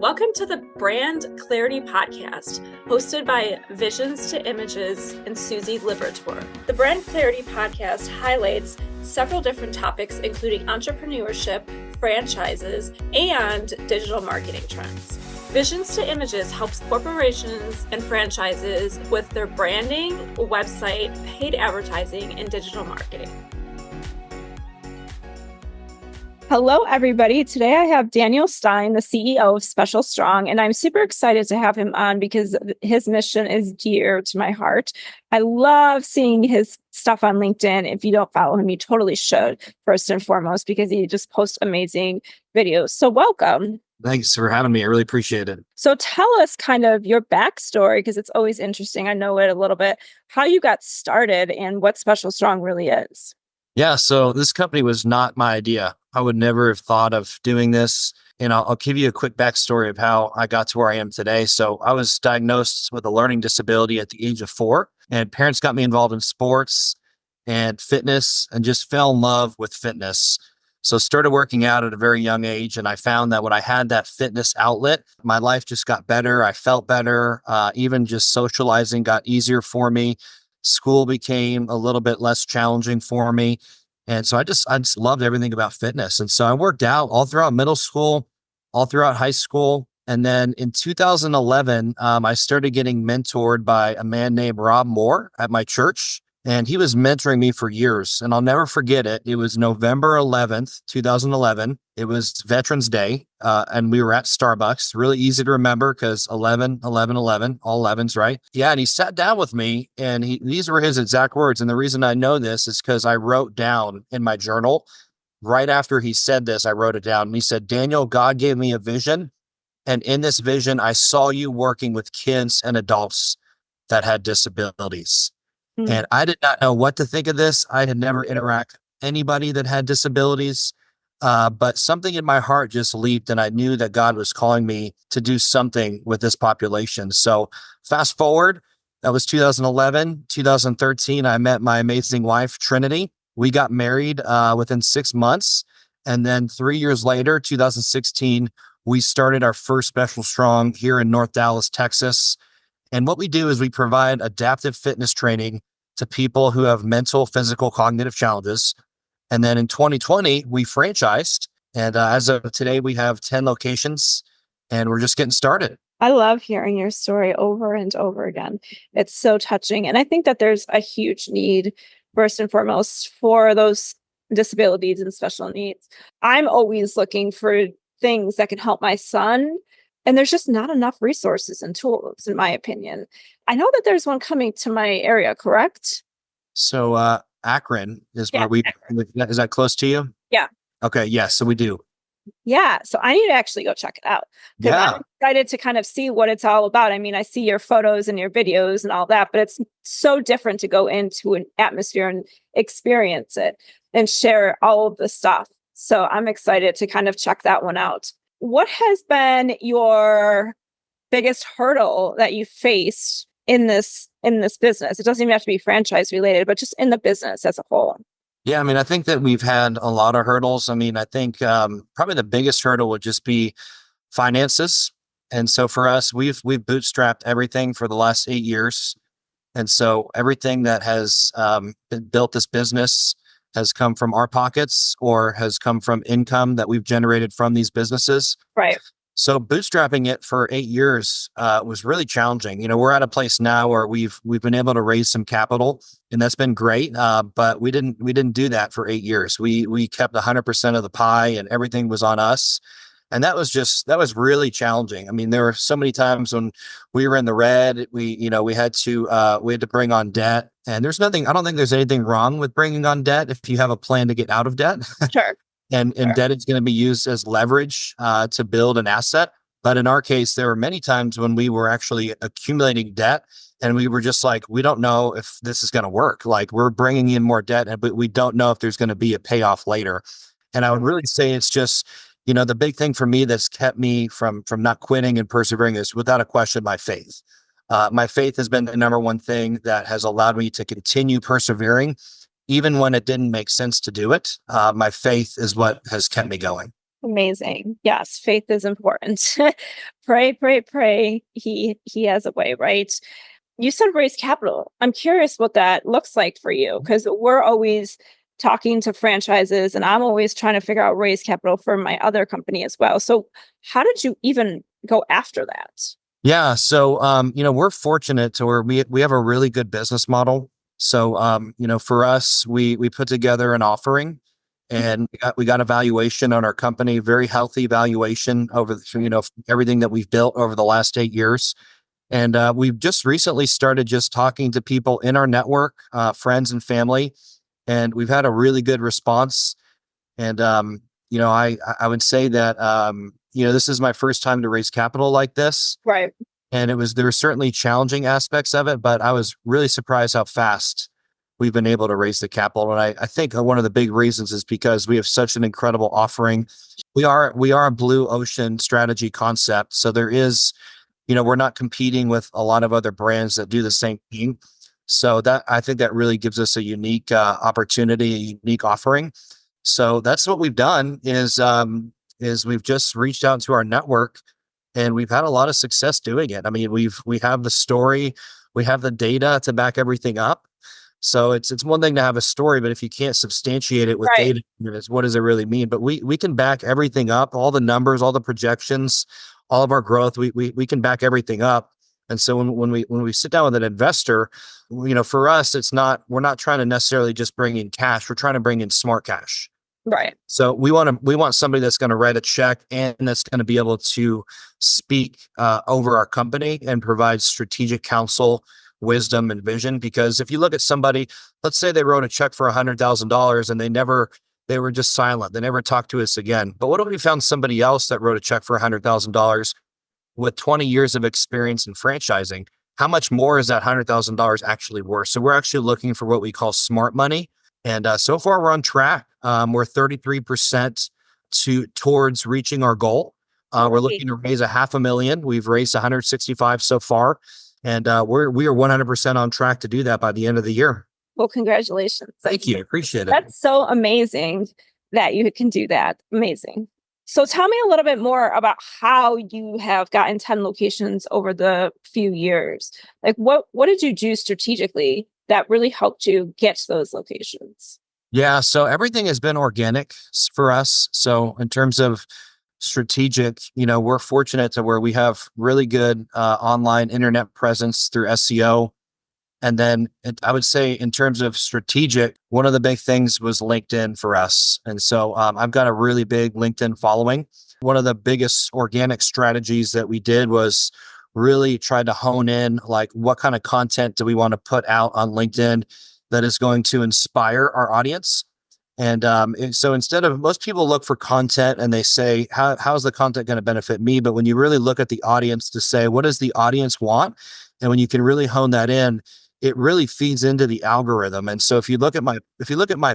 Welcome to the Brand Clarity Podcast, hosted by Visions to Images and Susie Libertor. The Brand Clarity Podcast highlights several different topics, including entrepreneurship, franchises, and digital marketing trends. Visions to Images helps corporations and franchises with their branding, website, paid advertising, and digital marketing. Hello, everybody. Today I have Daniel Stein, the CEO of Special Strong, and I'm super excited to have him on because his mission is dear to my heart. I love seeing his stuff on LinkedIn. If you don't follow him, you totally should, first and foremost, because he just posts amazing videos. So welcome. Thanks for having me. I really appreciate it. So tell us kind of your backstory, because it's always interesting. I know it a little bit, how you got started and what Special Strong really is. Yeah, so this company was not my idea. I would never have thought of doing this. And I'll give you a quick backstory of how I got to where I am today. So I was diagnosed with a learning disability at the age of 4, and parents got me involved in sports and fitness and just fell in love with fitness. So started working out at a very young age. And I found that when I had that fitness outlet, my life just got better. I felt better. Even just socializing got easier for me. School became a little bit less challenging for me. And so I just loved everything about fitness. And so I worked out all throughout middle school, all throughout high school. And then in 2011, I started getting mentored by a man named Rob Moore at my church. And he was mentoring me for years. And I'll never forget it. It was November 11th, 2011. It was Veterans Day. And we were at Starbucks. Really easy to remember because 11, 11, 11, all 11s, right? Yeah. And he sat down with me and these were his exact words. And the reason I know this is because I wrote down in my journal, right after he said this, I wrote it down. And he said, Daniel, God gave me a vision. And in this vision, I saw you working with kids and adults that had disabilities. And I did not know what to think of this. I had never interacted with anybody that had disabilities, but something in my heart just leaped and I knew that God was calling me to do something with this population. So fast forward, that was 2011, 2013, I met my amazing wife, Trinity. We got married within 6 months. And then 3 years later, 2016, we started our first Special Strong here in North Dallas, Texas. And what we do is we provide adaptive fitness training to people who have mental, physical, cognitive challenges. And then in 2020, we franchised. And as of today, we have 10 locations and we're just getting started. I love hearing your story over and over again. It's so touching. And I think that there's a huge need, first and foremost, for those disabilities and special needs. I'm always looking for things that can help my son. And there's just not enough resources and tools, in my opinion. I know that there's one coming to my area, correct? So Akron is where is that close to you? Yeah. Okay. Yeah. So we do. Yeah. So I need to actually go check it out. Yeah. I'm excited to kind of see what it's all about. I mean, I see your photos and your videos and all that, but it's so different to go into an atmosphere and experience it and share all of the stuff. So I'm excited to kind of check that one out. What has been your biggest hurdle that you faced in this business? It doesn't even have to be franchise related, but just in the business as a whole. Yeah, I mean, I think that we've had a lot of hurdles. I mean, I think probably the biggest hurdle would just be finances. And so for us, we've bootstrapped everything for the last 8 years. And so everything that has built this business has come from our pockets or has come from income that we've generated from these businesses. Right. So bootstrapping it for 8 years was really challenging. You know, we're at a place now where we've been able to raise some capital, and that's been great. But we didn't do that for 8 years. We kept 100% of the pie, and everything was on us. And that was really challenging. I mean, there were so many times when we were in the red. We had to bring on debt. And I don't think there's anything wrong with bringing on debt if you have a plan to get out of debt. Sure. And debt is going to be used as leverage to build an asset. But in our case, there were many times when we were actually accumulating debt and we were just like, we don't know if this is going to work. Like we're bringing in more debt, but we don't know if there's going to be a payoff later. And I would really say it's just, the big thing for me that's kept me from not quitting and persevering is without a question, my faith. My faith has been the number one thing that has allowed me to continue persevering, even when it didn't make sense to do it. My faith is what has kept me going. Amazing. Yes, faith is important. Pray, pray, pray. He has a way, right? You said raise capital. I'm curious what that looks like for you, because we're always talking to franchises and I'm always trying to figure out raise capital for my other company as well. So how did you even go after that? Yeah. So, we're fortunate to where we have a really good business model. So, for us, we put together an offering and we got a valuation on our company, very healthy valuation over, everything that we've built over the last 8 years. And we've just recently started just talking to people in our network, friends and family, and we've had a really good response. And, I would say that, this is my first time to raise capital like this. Right. And there were certainly challenging aspects of it, but I was really surprised how fast we've been able to raise the capital. And I think one of the big reasons is because we have such an incredible offering. We are a blue ocean strategy concept. So there is, we're not competing with a lot of other brands that do the same thing. So I think that really gives us a unique opportunity, a unique offering. So that's what we've done is we've just reached out to our network and we've had a lot of success doing it. I mean, we have the story, we have the data to back everything up. So it's one thing to have a story, but if you can't substantiate it with Right. data, what does it really mean? But we can back everything up, all the numbers, all the projections, all of our growth. We can back everything up. And so when we sit down with an investor, for us, we're not trying to necessarily just bring in cash. We're trying to bring in smart cash. Right. So we want somebody that's going to write a check and that's going to be able to speak over our company and provide strategic counsel, wisdom, and vision. Because if you look at somebody, let's say they wrote a check for $100,000 and they were just silent. They never talked to us again. But what if we found somebody else that wrote a check for $100,000 with 20 years of experience in franchising? How much more is that $100,000 actually worth? So we're actually looking for what we call smart money. And so far we're on track. We're 33% towards reaching our goal. We're looking to raise $500,000. We've raised 165 so far. And we are 100% on track to do that by the end of the year. Well, congratulations. Thank you. Appreciate it. That's so amazing that you can do that. Amazing. So tell me a little bit more about how you have gotten 10 locations over the few years. Like what did you do strategically that really helped you get to those locations? Yeah. So everything has been organic for us. So in terms of strategic, we're fortunate to where we have really good online internet presence through SEO. And then I would say in terms of strategic, one of the big things was LinkedIn for us. And so I've got a really big LinkedIn following. One of the biggest organic strategies that we did was really try to hone in, like, what kind of content do we want to put out on LinkedIn that is going to inspire our audience? And so instead of, most people look for content and they say, how's the content going to benefit me? But when you really look at the audience to say, what does the audience want? And when you can really hone that in, it really feeds into the algorithm. And so if you look at my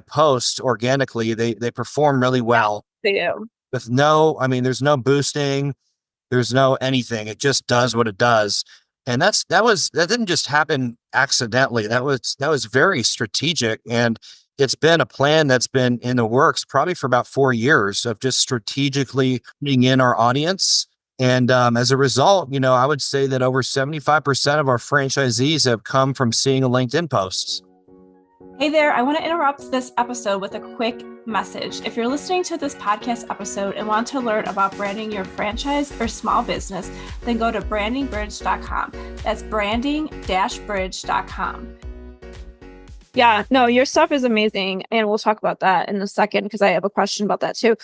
posts organically, they perform really well. They do. There's no boosting, there's no anything. It just does what it does. And that didn't just happen accidentally. That was very strategic. And it's been a plan that's been in the works probably for about 4 years of just strategically bringing in our audience. And as a result, I would say that over 75% of our franchisees have come from seeing a LinkedIn post. Hey there, I want to interrupt this episode with a quick message. If you're listening to this podcast episode and want to learn about branding your franchise or small business, then go to brandingbridge.com. That's branding-bridge.com. Yeah, no, your stuff is amazing. And we'll talk about that in a second because I have a question about that too.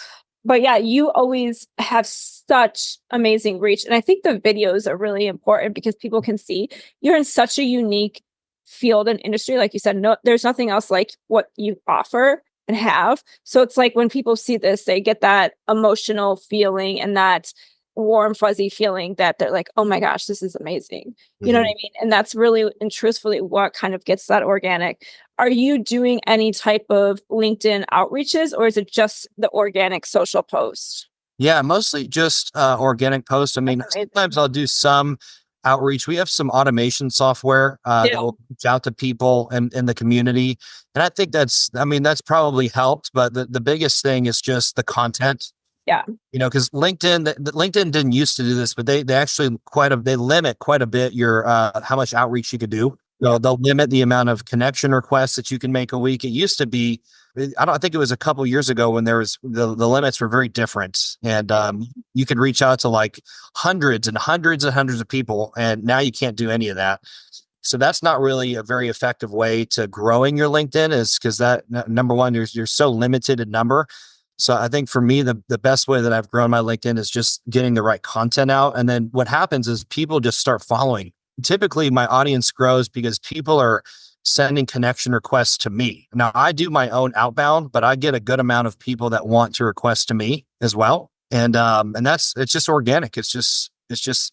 But yeah, you always have such amazing reach. And I think the videos are really important because people can see you're in such a unique field and industry. Like you said, no, there's nothing else like what you offer and have. So it's like when people see this, they get that emotional feeling and that warm, fuzzy feeling that they're like, oh my gosh, this is amazing. You know what I mean? And that's really and truthfully what kind of gets that organic. Are you doing any type of LinkedIn outreaches or is it just the organic social post? Yeah, mostly just organic posts. I mean, sometimes I'll do some outreach. We have some automation software that will reach out to people in the community. And I think that's probably helped. But the biggest thing is just the content. Yeah. Because LinkedIn didn't used to do this, but they actually they limit quite a bit your how much outreach you could do. So they'll limit the amount of connection requests that you can make a week. It used to be, I think it was a couple years ago when there was the limits were very different, and you could reach out to like hundreds and hundreds and hundreds of people, and now you can't do any of that. So that's not really a very effective way to growing your LinkedIn, is because number one, you're so limited in number. So I think for me, the best way that I've grown my LinkedIn is just getting the right content out. And then what happens is people just start following. Typically my audience grows because people are sending connection requests to me. Now I do my own outbound, but I get a good amount of people that want to request to me as well. And it's just organic. It's just,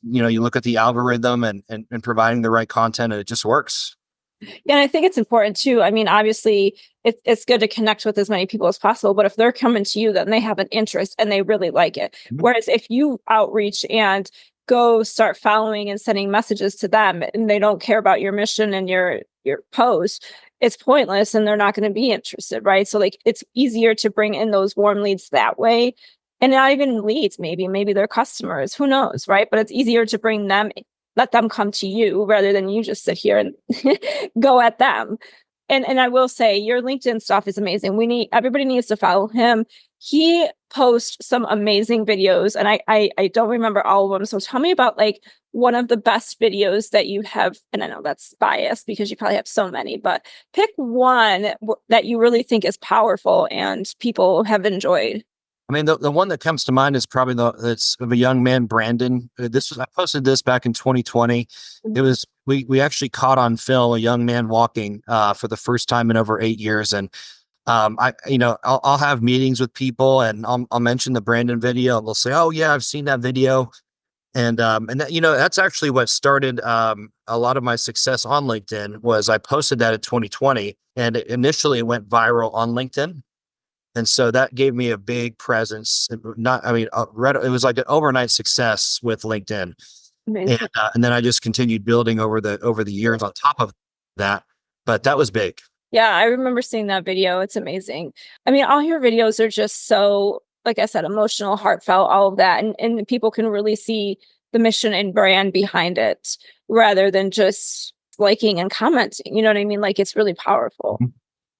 you look at the algorithm and providing the right content, and it just works. Yeah, and I think it's important too. I mean, obviously, it's good to connect with as many people as possible, but if they're coming to you, then they have an interest and they really like it. Mm-hmm. Whereas if you outreach and go start following and sending messages to them, and they don't care about your mission and your post, it's pointless and they're not going to be interested, right? So like, it's easier to bring in those warm leads that way. And not even leads, maybe they're customers, who knows, right? But it's easier to bring them, let them come to you rather than you just sit here and go at them. And I will say your LinkedIn stuff is amazing. Everybody needs to follow him. He posts some amazing videos, and I don't remember all of them. So tell me about like one of the best videos that you have. And I know that's biased because you probably have so many, but pick one that you really think is powerful and people have enjoyed. I mean, the one that comes to mind is probably it's of a young man, Brandon. I posted this back in 2020. It was, we actually caught on film a young man walking for the first time in over 8 years. And I'll have meetings with people, and I'll mention the Brandon video, and they'll say, "Oh yeah, I've seen that video." And that, that's actually what started a lot of my success on LinkedIn. Was I posted that in 2020, and initially it went viral on LinkedIn. And so that gave me a big presence. It was like an overnight success with LinkedIn. And then I just continued building over the years on top of that. But that was big. Yeah, I remember seeing that video. It's amazing. I mean, all your videos are just so, like I said, emotional, heartfelt, all of that. And people can really see the mission and brand behind it rather than just liking and commenting. You know what I mean? Like, it's really powerful.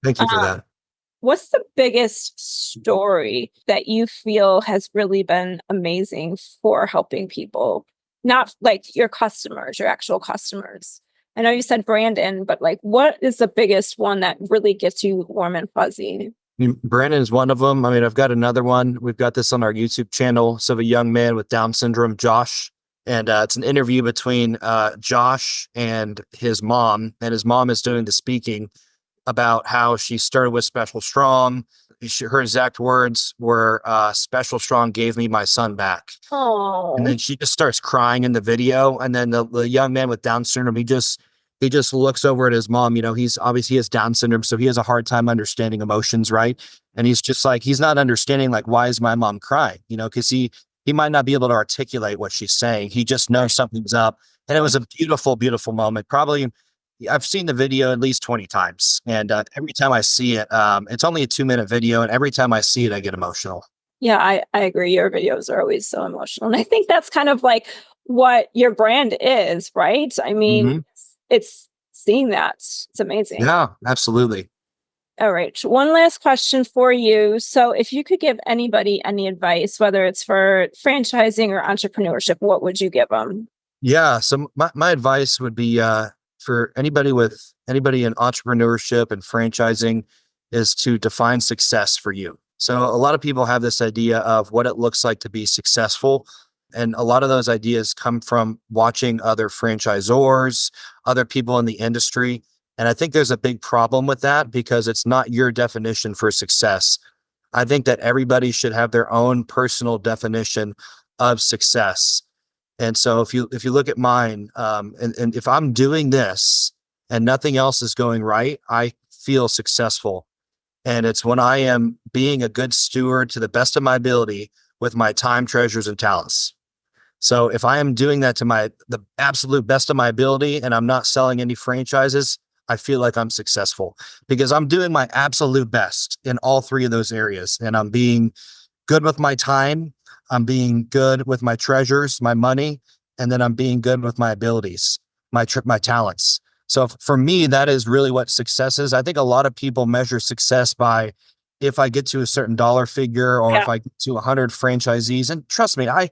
Thank you for that. What's the biggest story that you feel has really been amazing for helping people? Not like your customers, your actual customers. I know you said Brandon, but like, what is the biggest one that really gets you warm and fuzzy? Brandon is one of them. I mean, I've got another one. We've got this on our YouTube channel. So, a young man with Down syndrome, Josh. And it's an interview between Josh and his mom. And his mom is doing the speaking about how she started with Special Strong. Her exact words were, "Special Strong gave me my son back." Oh. And then she just starts crying in the video. And then the young man with Down syndrome, he just looks over at his mom. He's obviously, he has Down syndrome, so he has a hard time understanding emotions, right? And he's just like, he's not understanding, like, why is my mom crying? Because he might not be able to articulate what she's saying. He just knows something's up. And it was a beautiful, beautiful moment. Probably, I've seen the video at least 20 times. And every time I see it, it's only a 2-minute video. And every time I see it, I get emotional. Yeah, I agree. Your videos are always so emotional. And I think that's kind of like what your brand is, right? I mean, it's seeing that. It's amazing. Yeah, absolutely. All right. One last question for you. So if you could give anybody any advice, whether it's for franchising or entrepreneurship, what would you give them? Yeah. So my advice would be, for anybody in entrepreneurship and franchising, is to define success for you. So a lot of people have this idea of what it looks like to be successful. And a lot of those ideas come from watching other franchisors, other people in the industry. And I think there's a big problem with that because it's not your definition for success. I think that everybody should have their own personal definition of success. And so if you look at mine, and if I'm doing this and nothing else is going right, I feel successful. And it's when I am being a good steward to the best of my ability with my time, treasures, and talents. So if I am doing that to the absolute best of my ability and I'm not selling any franchises, I feel like I'm successful because I'm doing my absolute best in all three of those areas. And I'm being good with my time. I'm being good with my treasures, my money, and then I'm being good with my abilities, my talents. So for me, that is really what success is. I think a lot of people measure success by if I get to a certain dollar figure or Yeah. if I get to 100 franchisees. And trust me, I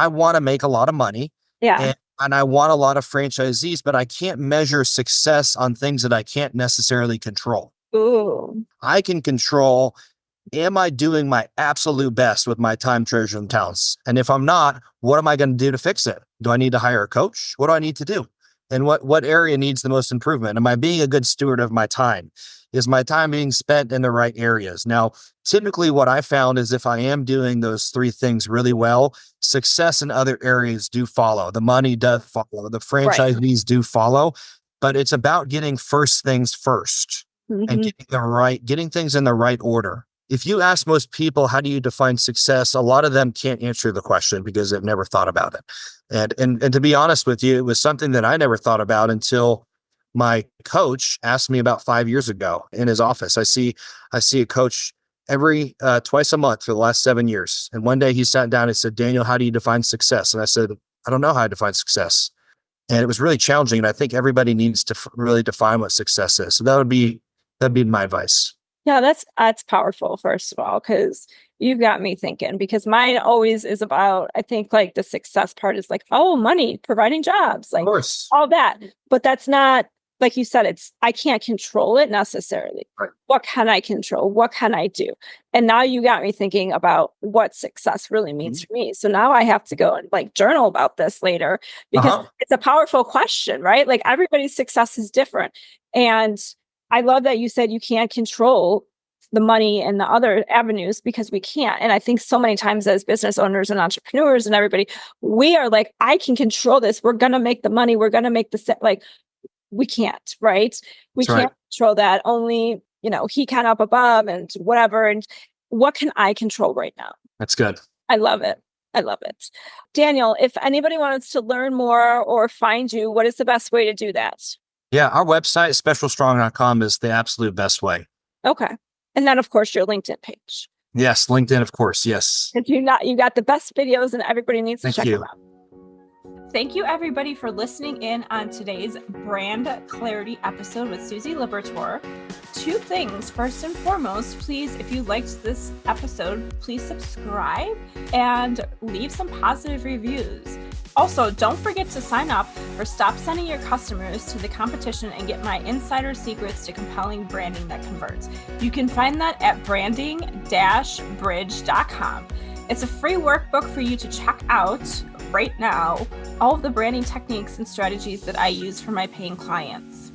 want to make a lot of money Yeah. and I want a lot of franchisees, but I can't measure success on things that I can't necessarily control. Ooh. I can control, am I doing my absolute best with my time, treasure, and talents? And if I'm not, what am I going to do to fix it? Do I need to hire a coach? What do I need to do? And what area needs the most improvement? Am I being a good steward of my time? Is my time being spent in the right areas? Now, typically what I found is if I am doing those three things really well, success in other areas do follow. The money does follow. The franchisees do follow, but it's about getting first things first and getting things in the right order. If you ask most people, how do you define success? A lot of them can't answer the question because they've never thought about it. And to be honest with you, it was something that I never thought about until my coach asked me about 5 years ago in his office. I see a coach every twice a month for the last 7 years. And one day he sat down and said, Daniel, how do you define success? And I said, I don't know how I define success. And it was really challenging. And I think everybody needs to really define what success is. So that'd be my advice. Yeah, that's powerful, first of all, because you've got me thinking, because mine always is about, I think like the success part is like, oh, money, providing jobs, like Of course. all that. But that's not, like you said, I can't control it necessarily. Right. What can I control? What can I do? And now you got me thinking about what success really means for me. So now I have to go and like journal about this later, because it's a powerful question, right? Like everybody's success is different. And I love that you said you can't control the money and the other avenues, because we can't. And I think so many times as business owners and entrepreneurs and everybody, we are like, I can control this. We're going to make the money. We're going to make the like, we can't, right? We can't control that. Only, he can up above and whatever. And what can I control right now? That's good. I love it. I love it. Daniel, if anybody wants to learn more or find you, what is the best way to do that? Yeah, our website, specialstrong.com, is the absolute best way. Okay. And then, of course, your LinkedIn page. Yes, LinkedIn, of course. Yes. If you got the best videos, and everybody needs to check them out. Thank you, everybody, for listening in on today's Brand Clarity episode with Susie Liberatore. 2 things. First and foremost, please, if you liked this episode, please subscribe and leave some positive reviews. Also, don't forget to sign up for Stop Sending Your Customers to the Competition and get my insider secrets to compelling branding that converts. You can find that at branding-bridge.com. It's a free workbook for you to check out right now, all of the branding techniques and strategies that I use for my paying clients.